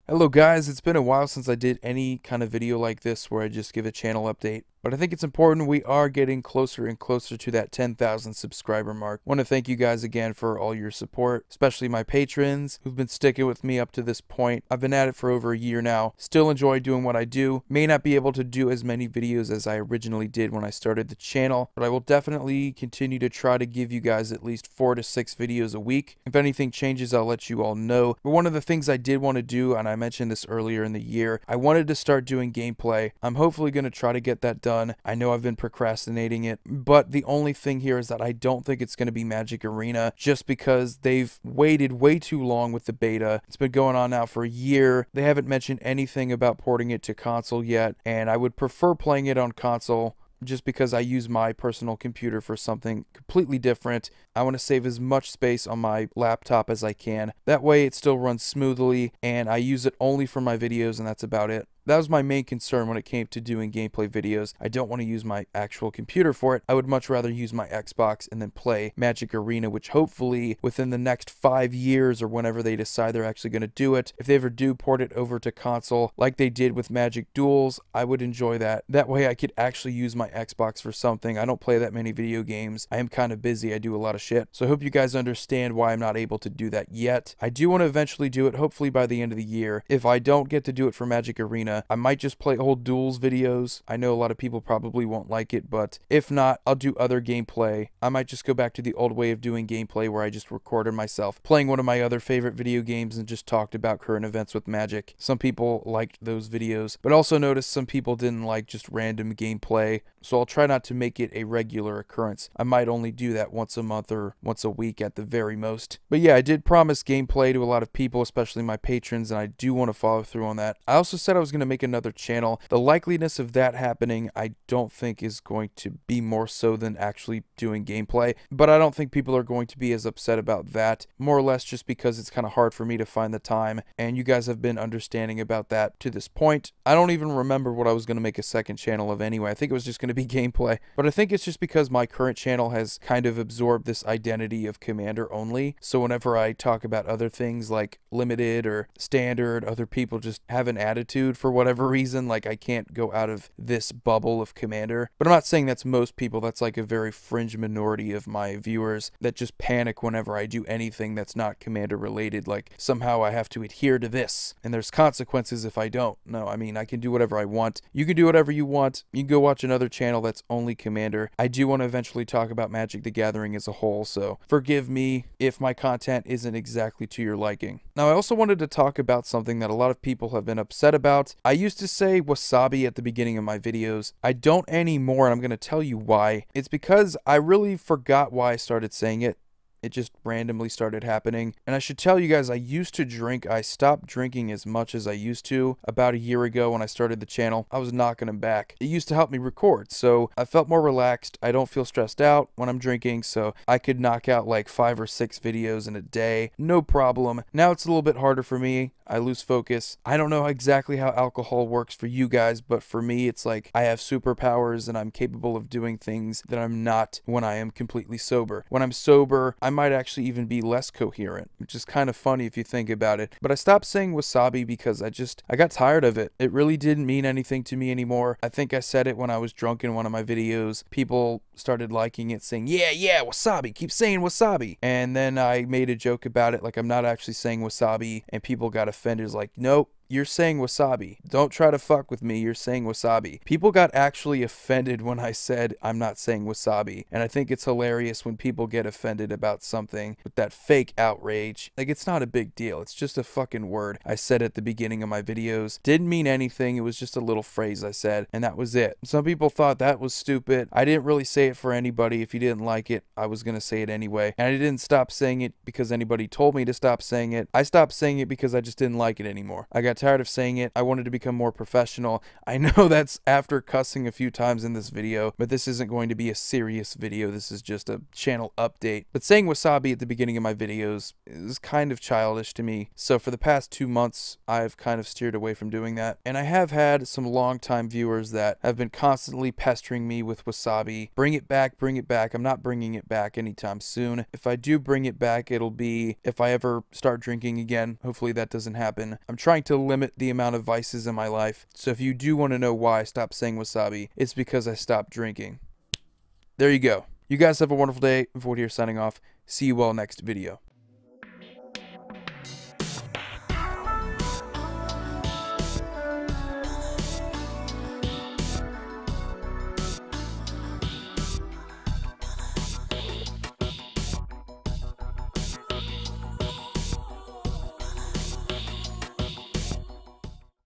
Hello guys, it's been a while since I did any kind of video like this where I just give a channel update. But I think it's important. We are getting closer and closer to that 10,000 subscriber mark. I want to thank you guys again for all your support, especially my patrons who've been sticking with me up to this point. I've been at it for over a year now. Still enjoy doing what I do. May not be able to do as many videos as I originally did when I started the channel, but I will definitely continue to try to give you guys at least 4 to 6 videos a week. If anything changes, I'll let you all know. But one of the things I did want to do, and I mentioned this earlier in the year, I wanted to start doing gameplay. I'm hopefully going to try to get that done. I know I've been procrastinating it, but the only thing here is that I don't think it's going to be Magic Arena just because they've waited way too long with the beta. It's been going on now for a year. They haven't mentioned anything about porting it to console yet, and I would prefer playing it on console just because I use my personal computer for something completely different. I want to save as much space on my laptop as I can. That way it still runs smoothly and I use it only for my videos, and that's about it. That was my main concern when it came to doing gameplay videos. I don't want to use my actual computer for it. I would much rather use my Xbox and then play Magic Arena, which hopefully within the next 5 years or whenever they decide they're actually going to do it, if they ever do port it over to console like they did with Magic Duels, I would enjoy that. That way I could actually use my Xbox for something. I don't play that many video games. I am kind of busy. I do a lot of shit. So I hope you guys understand why I'm not able to do that yet. I do want to eventually do it, hopefully by the end of the year. If I don't get to do it for Magic Arena, I might just play old Duels videos. I know a lot of people probably won't like it, but if not, I'll do other gameplay. I might just go back to the old way of doing gameplay where I just recorded myself playing one of my other favorite video games and just talked about current events with Magic. Some people liked those videos, but also noticed some people didn't like just random gameplay, so I'll try not to make it a regular occurrence. I might only do that once a month or once a week at the very most. But yeah, I did promise gameplay to a lot of people, especially my patrons, and I do want to follow through on that. I also said I was going to make another channel. The likeliness of that happening, I don't think is going to be more so than actually doing gameplay, but I don't think people are going to be as upset about that, more or less just because it's kind of hard for me to find the time, and you guys have been understanding about that to this point. I don't even remember what I was going to make a second channel of anyway. I think it was just going to be gameplay, but I think it's just because my current channel has kind of absorbed this identity of Commander only, so whenever I talk about other things like limited or standard, other people just have an attitude for whatever reason, like I can't go out of this bubble of Commander. But I'm not saying that's most people. That's like a very fringe minority of my viewers that just panic whenever I do anything that's not Commander related, like somehow I have to adhere to this and there's consequences if I don't. No, I mean, I can do whatever I want. You can do whatever you want. You can go watch another channel that's only Commander. I do want to eventually talk about Magic the Gathering as a whole, so forgive me if my content isn't exactly to your liking. Now, I also wanted to talk about something that a lot of people have been upset about. I used to say Wasabi at the beginning of my videos. I don't anymore, and I'm going to tell you why. It's because I really forgot why I started saying it. It just randomly started happening. And I should tell you guys, I used to drink. I stopped drinking as much as I used to about a year ago when I started the channel. I was knocking them back. It used to help me record, so I felt more relaxed. I don't feel stressed out when I'm drinking, so I could knock out like 5 or 6 videos in a day. No problem. Now it's a little bit harder for me. I lose focus. I don't know exactly how alcohol works for you guys, but for me, it's like I have superpowers and I'm capable of doing things that I'm not when I am completely sober. When I'm sober, I might actually even be less coherent, which is kind of funny if you think about it. But I stopped saying Wasabi because I got tired of it. It really didn't mean anything to me anymore. I think I said it when I was drunk in one of my videos. People started liking it, saying, yeah, Wasabi, keep saying Wasabi. And then I made a joke about it, like I'm not actually saying Wasabi, and people got offended, like, nope, you're saying Wasabi. Don't try to fuck with me. You're saying Wasabi. People got actually offended when I said I'm not saying Wasabi. And I think it's hilarious when people get offended about something with that fake outrage. Like, it's not a big deal. It's just a fucking word I said at the beginning of my videos. Didn't mean anything. It was just a little phrase I said, and that was it. Some people thought that was stupid. I didn't really say it for anybody. If you didn't like it, I was gonna say it anyway. And I didn't stop saying it because anybody told me to stop saying it. I stopped saying it because I just didn't like it anymore. I got tired of saying it. I wanted to become more professional. I know that's after cussing a few times in this video, but this isn't going to be a serious video. This is just a channel update. But saying Wasabi at the beginning of my videos is kind of childish to me. So for the past 2 months, I've kind of steered away from doing that. And I have had some long-time viewers that have been constantly pestering me with Wasabi. Bring it back, bring it back. I'm not bringing it back anytime soon. If I do bring it back, it'll be if I ever start drinking again. Hopefully that doesn't happen. I'm trying to limit the amount of vices in my life. So if you do want to know why I stopped saying wasabi, it's because I stopped drinking. There you go. You guys have a wonderful day. Void here signing off. See you all next video.